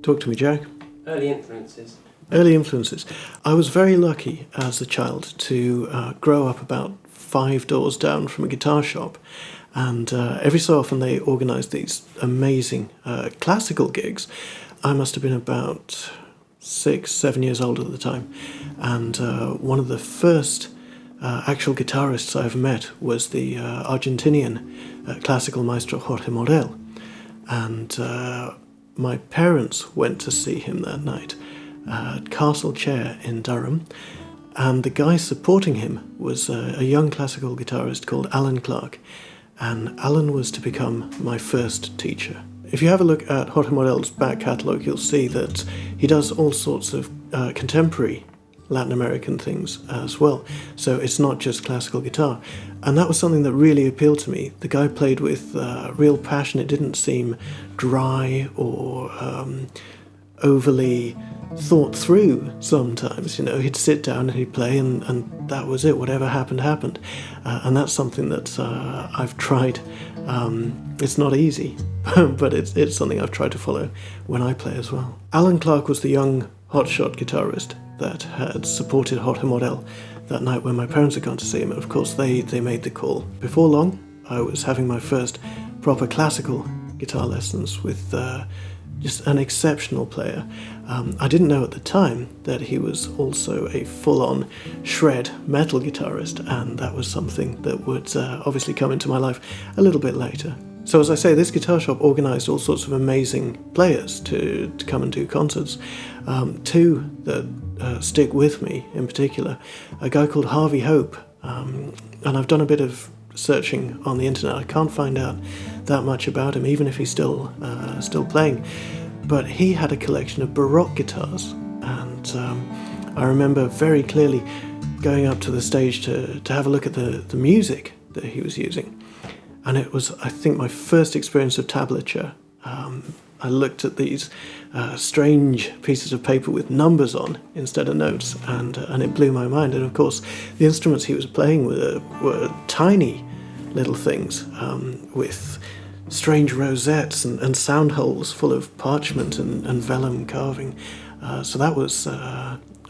Talk to me, Jack. Early influences. Early influences. I was very lucky as a child to grow up about 5 doors down from a guitar shop, and every so often they organised these amazing classical gigs. I must have been about 6, 7 years old at the time, and one of the first actual guitarists I ever met was the Argentinian classical maestro Jorge Morel, and my parents went to see him that night at Castle Chair in Durham, and the guy supporting him was a young classical guitarist called Alan Clark, and Alan was to become my first teacher. If you have a look at Jorge Morel's back catalogue, you'll see that he does all sorts of contemporary Latin American things as well, so it's not just classical guitar, and that was something that really appealed to me. The guy played with real passion. It didn't seem dry or overly thought through sometimes. You know, he'd sit down and he'd play, and that was it. Whatever happened, happened. And that's something that I've tried. It's not easy, but it's something I've tried to follow when I play as well. Alan Clark was the young hotshot guitarist that had supported Jorge Morel that night when my parents had gone to see him, and of course they made the call. Before long, I was having my first proper classical guitar lessons with just an exceptional player. I didn't know at the time that he was also a full-on shred metal guitarist, and that was something that would obviously come into my life a little bit later. So as I say, this guitar shop organised all sorts of amazing players to come and do concerts. Two that stick with me in particular, a guy called Harvey Hope, and I've done a bit of searching on the internet. I can't find out that much about him, even if he's still playing. But he had a collection of Baroque guitars, and I remember very clearly going up to the stage to have a look at the music that he was using. And it was, I think, my first experience of tablature. I looked at these strange pieces of paper with numbers on instead of notes, and it blew my mind. And of course, the instruments he was playing were tiny little things with strange rosettes and sound holes full of parchment and vellum carving. So that was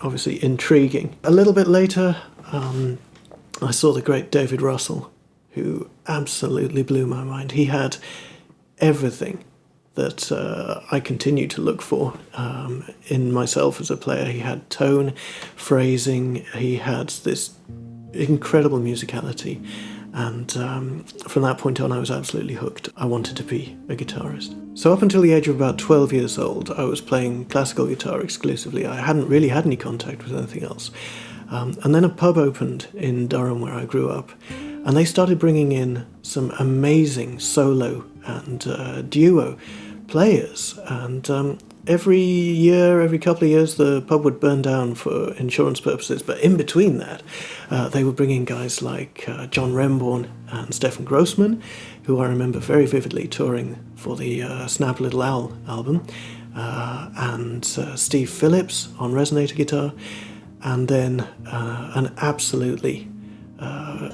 obviously intriguing. A little bit later, I saw the great David Russell, who absolutely blew my mind. He had everything that I continue to look for in myself as a player. He had tone, phrasing, he had this incredible musicality, and from that point on I was absolutely hooked. I wanted to be a guitarist. So up until the age of about 12 years old, I was playing classical guitar exclusively. I hadn't really had any contact with anything else. And then a pub opened in Durham where I grew up, and they started bringing in some amazing solo and duo players. And every couple of years, the pub would burn down for insurance purposes. But in between that, they would bring in guys like John Renbourn and Stefan Grossman, who I remember very vividly touring for the Snap Little Owl album, and Steve Phillips on resonator guitar, and then an absolutely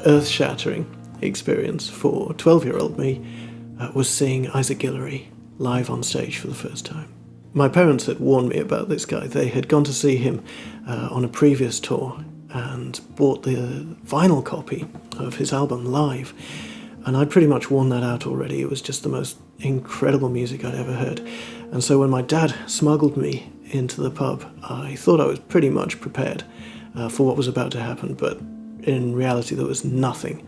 earth-shattering experience for 12-year-old me was seeing Isaac Guillory live on stage for the first time. My parents had warned me about this guy. They had gone to see him on a previous tour and bought the vinyl copy of his album live, and I'd pretty much worn that out already. It was just the most incredible music I'd ever heard. And so when my dad smuggled me into the pub, I thought I was pretty much prepared for what was about to happen, but in reality there was nothing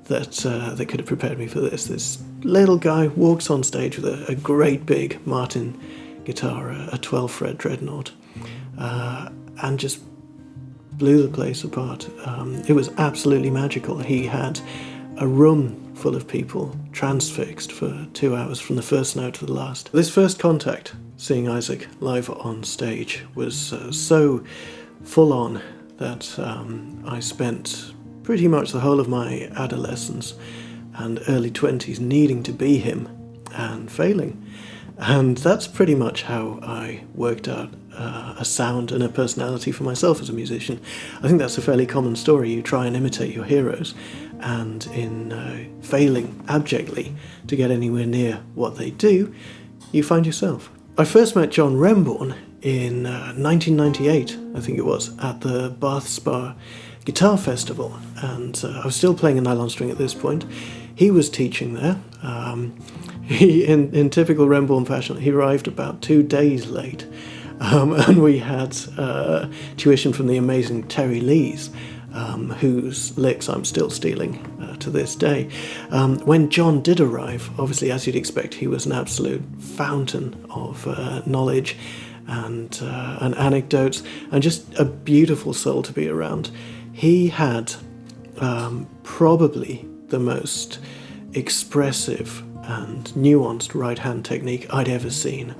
that could have prepared me for this. This little guy walks on stage with a great big Martin guitar, a 12-fret Dreadnought, and just blew the place apart. It was absolutely magical. He had a room full of people transfixed for 2 hours from the first note to the last. This first contact, seeing Isaac live on stage, was so full on that I spent pretty much the whole of my adolescence and early 20s needing to be him and failing. And that's pretty much how I worked out a sound and a personality for myself as a musician. I think that's a fairly common story. You try and imitate your heroes, and in failing abjectly to get anywhere near what they do, you find yourself. I first met John Renbourn in 1998, I think it was, at the Bath Spa Guitar Festival, and I was still playing a nylon string at this point. He was teaching there. In typical Renbourn fashion, he arrived about 2 days late, and we had tuition from the amazing Terry Lees, whose licks I'm still stealing to this day. When John did arrive, obviously, as you'd expect, he was an absolute fountain of knowledge and anecdotes, and just a beautiful soul to be around. He had probably the most expressive and nuanced right-hand technique I'd ever seen,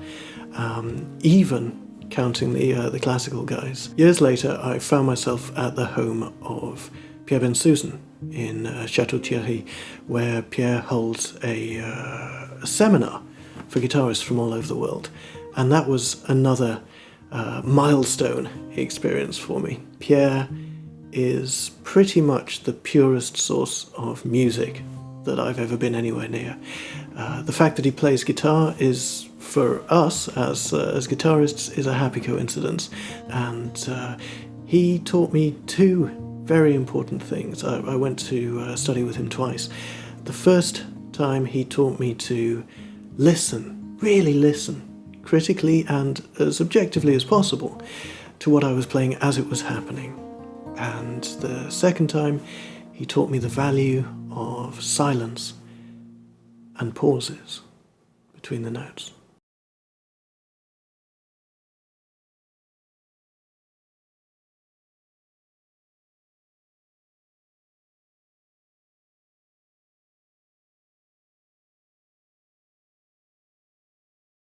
even counting the classical guys. Years later, I found myself at the home of Pierre Bensusan in Château-Thierry, where Pierre holds a seminar for guitarists from all over the world. And that was another milestone experience for me. Pierre is pretty much the purest source of music that I've ever been anywhere near. The fact that he plays guitar is, for us as guitarists, is a happy coincidence. And he taught me 2 very important things. I went to study with him twice. The first time he taught me to listen, really listen, critically and as objectively as possible to what I was playing as it was happening. And the second time, he taught me the value of silence and pauses between the notes.